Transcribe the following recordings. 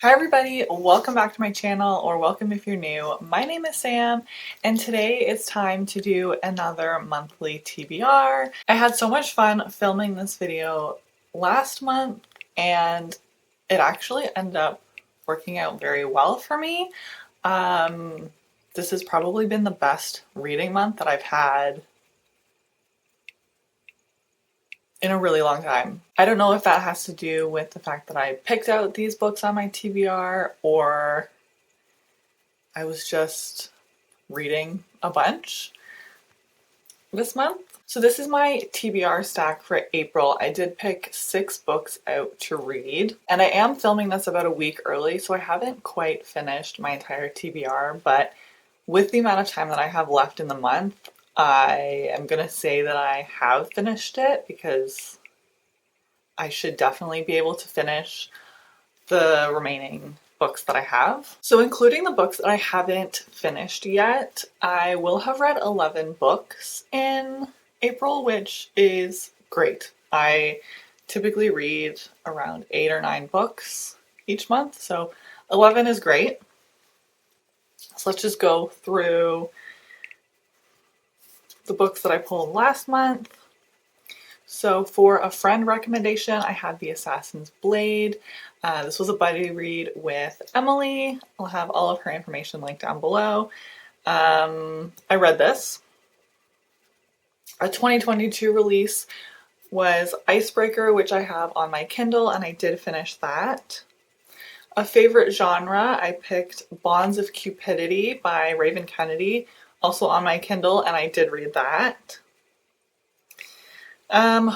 Hi everybody, welcome back to my channel, or welcome if you're new. My name is Sam and today it's time to do another monthly TBR. I had so much fun filming this video last month and it actually ended up working out very well for me. This has probably been the best reading month that I've had in a really long time. I don't know if that has to do with the fact that I picked out these books on my TBR or I was just reading a bunch this month. So this is my TBR stack for April. I did pick 6 books out to read, and I am filming this about a week early, so I haven't quite finished my entire TBR, but with the amount of time that I have left in the month, I am gonna say that I have finished it because I should definitely be able to finish the remaining books that I have. So including the books that I haven't finished yet, I will have read 11 books in April, which is great. I typically read around 8 or 9 books each month, so 11 is great. So let's just go through the books that I pulled last month. So for a friend recommendation, I had The Assassin's Blade. This was a buddy read with Emily. I'll have all of her information linked down below. I read this. A 2022 release was Icebreaker, which I have on my Kindle, and I did finish that. A favorite genre, I picked Bonds of Cupidity by Raven Kennedy, also on my Kindle, and I did read that.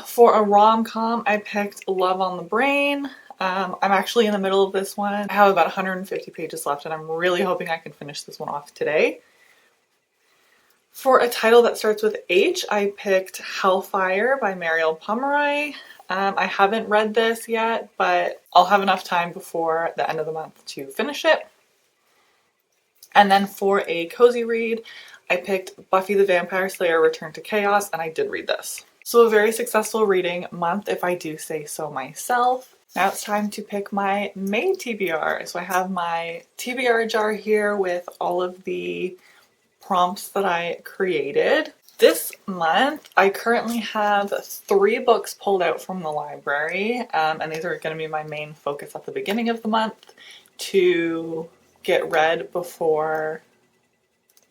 For a rom-com, I picked Love on the Brain. I'm actually in the middle of this one. I have about 150 pages left and I'm really hoping I can finish this one off today. For a title that starts with H, I picked Hellfire by Mariel Pomeroy. I haven't read this yet, but I'll have enough time before the end of the month to finish it. And then for a cozy read, I picked Buffy the Vampire Slayer Return to Chaos, and I did read this. So a very successful reading month, if I do say so myself. Now it's time to pick my May TBR. So I have my TBR jar here with all of the prompts that I created. This month, I currently have 3 books pulled out from the library, and these are going to be my main focus at the beginning of the month to get read before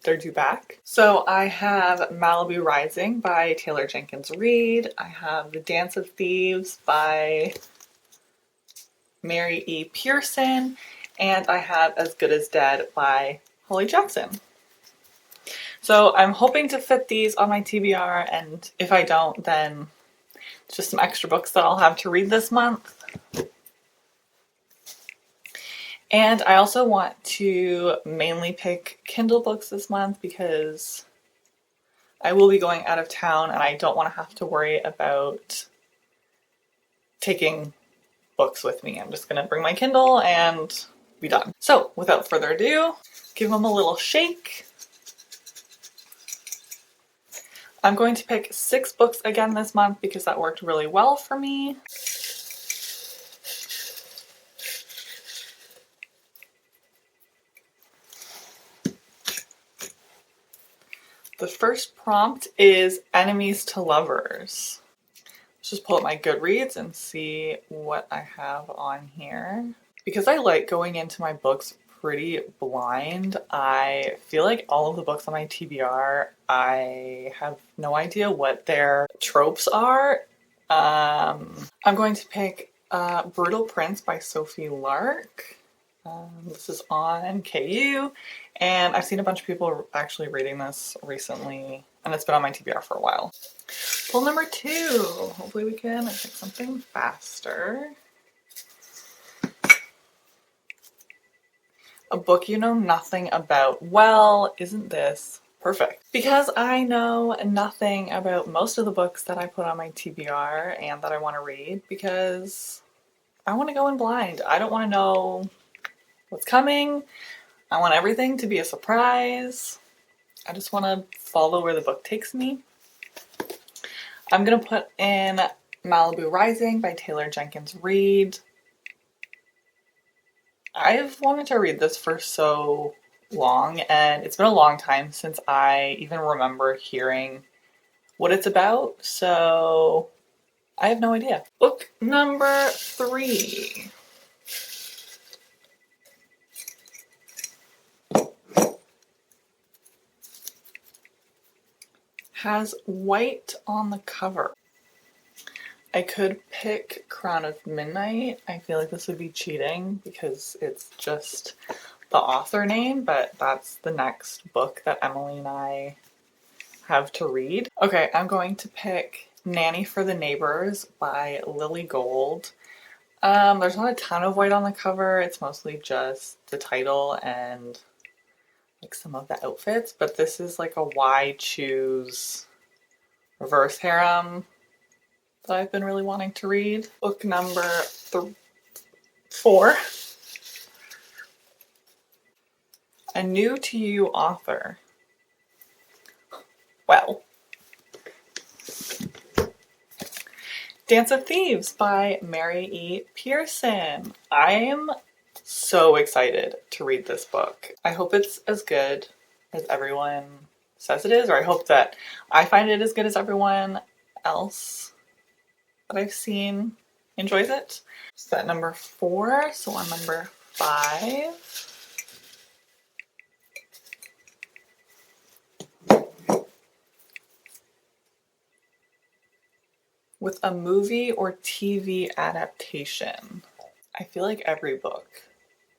they're due back. So I have Malibu Rising by Taylor Jenkins Reid. I have The Dance of Thieves by Mary E. Pearson, and I have As Good as Dead by Holly Jackson. So I'm hoping to fit these on my TBR, and if I don't, then it's just some extra books that I'll have to read this month. And I also want to mainly pick Kindle books this month because I will be going out of town and I don't want to have to worry about taking books with me. I'm just going to bring my Kindle and be done. So without further ado, give them a little shake. I'm going to pick 6 books again this month because that worked really well for me. The first prompt is Enemies to Lovers. Let's just pull up my Goodreads and see what I have on here. Because I like going into my books pretty blind, I feel like all of the books on my TBR, I have no idea what their tropes are. I'm going to pick Brutal Prince by Sophie Lark. This is on KU, and I've seen a bunch of people actually reading this recently, and it's been on my TBR for a while. Pull number 2. Hopefully we can pick something faster. A book you know nothing about. Well, isn't this perfect? Because I know nothing about most of the books that I put on my TBR and that I want to read because I want to go in blind. I don't want to know what's coming. I want everything to be a surprise. I just want to follow where the book takes me. I'm going to put in Malibu Rising by Taylor Jenkins Reid. I've wanted to read this for so long, and it's been a long time since I even remember hearing what it's about, so I have no idea. Book number 3 has white on the cover. I could pick Crown of Midnight. I feel like this would be cheating because it's just the author name, but that's the next book that Emily and I have to read. Okay, I'm going to pick Nanny for the Neighbors by Lily Gold. There's not a ton of white on the cover. It's mostly just the title and like some of the outfits, but this is like a why choose reverse harem that I've been really wanting to read. Book number 4. A new to you author. Well, Dance of Thieves by Mary E. Pearson. I'm so excited to read this book. I hope it's as good as everyone says it is, or I hope that I find it as good as everyone else that I've seen enjoys it. So at number 4, so on number 5. With a movie or TV adaptation. I feel like every book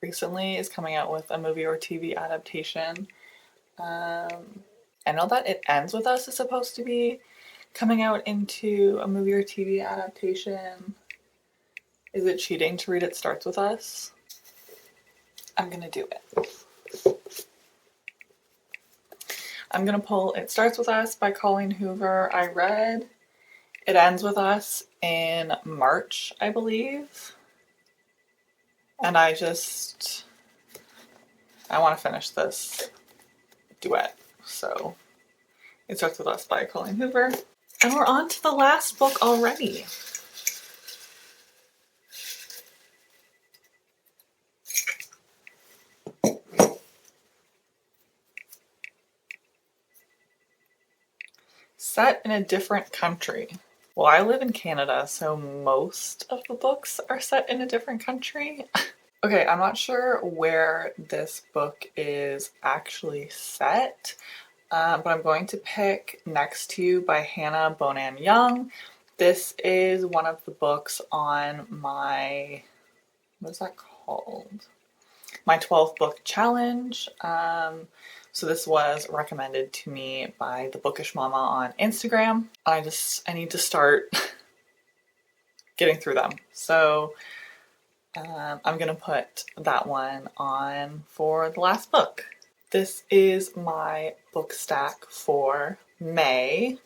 recently is coming out with a movie or TV adaptation. I know that It Ends With Us is supposed to be coming out into a movie or TV adaptation. Is it cheating to read It Starts With Us? I'm gonna do it. I'm gonna pull It Starts With Us by Colleen Hoover. I read It Ends With Us in March, I believe. And I want to finish this duet. So It Starts With Us by Colleen Hoover. And we're on to the last book already. Set in a different country. Well, I live in Canada, so most of the books are set in a different country. Okay, I'm not sure where this book is actually set, but I'm going to pick Next to You by Hannah Bonan Young. This is one of the books on my, what is that called? My 12 book challenge. So this was recommended to me by the Bookish Mama on Instagram. I need to start getting through them. So I'm gonna put that one on for the last book. This is my book stack for May.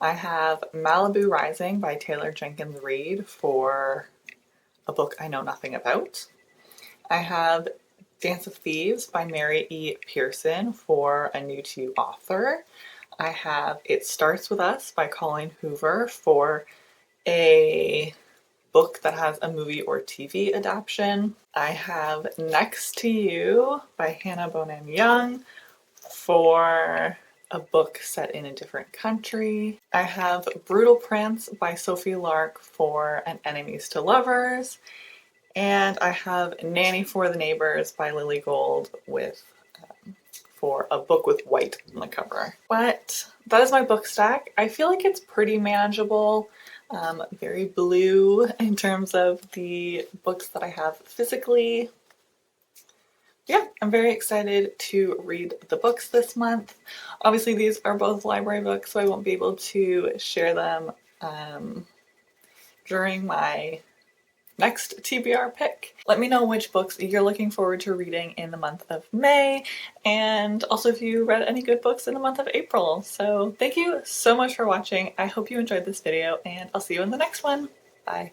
I have Malibu Rising by Taylor Jenkins Reid for a book I know nothing about. I have Dance of Thieves by Mary E. Pearson for a new to you author. I have It Starts With Us by Colleen Hoover for a book that has a movie or TV adaptation. I have Next to You by Hannah Bonan Young for a book set in a different country. I have Brutal Prince by Sophie Lark for an Enemies to Lovers. And I have Nanny for the Neighbors by Lily Gold for a book with white on the cover. But that is my book stack. I feel like it's pretty manageable, very blue in terms of the books that I have physically. Yeah, I'm very excited to read the books this month. Obviously these are both library books, so I won't be able to share them during my next TBR pick. Let me know which books you're looking forward to reading in the month of May, and also if you read any good books in the month of April. So thank you so much for watching. I hope you enjoyed this video, and I'll see you in the next one. Bye.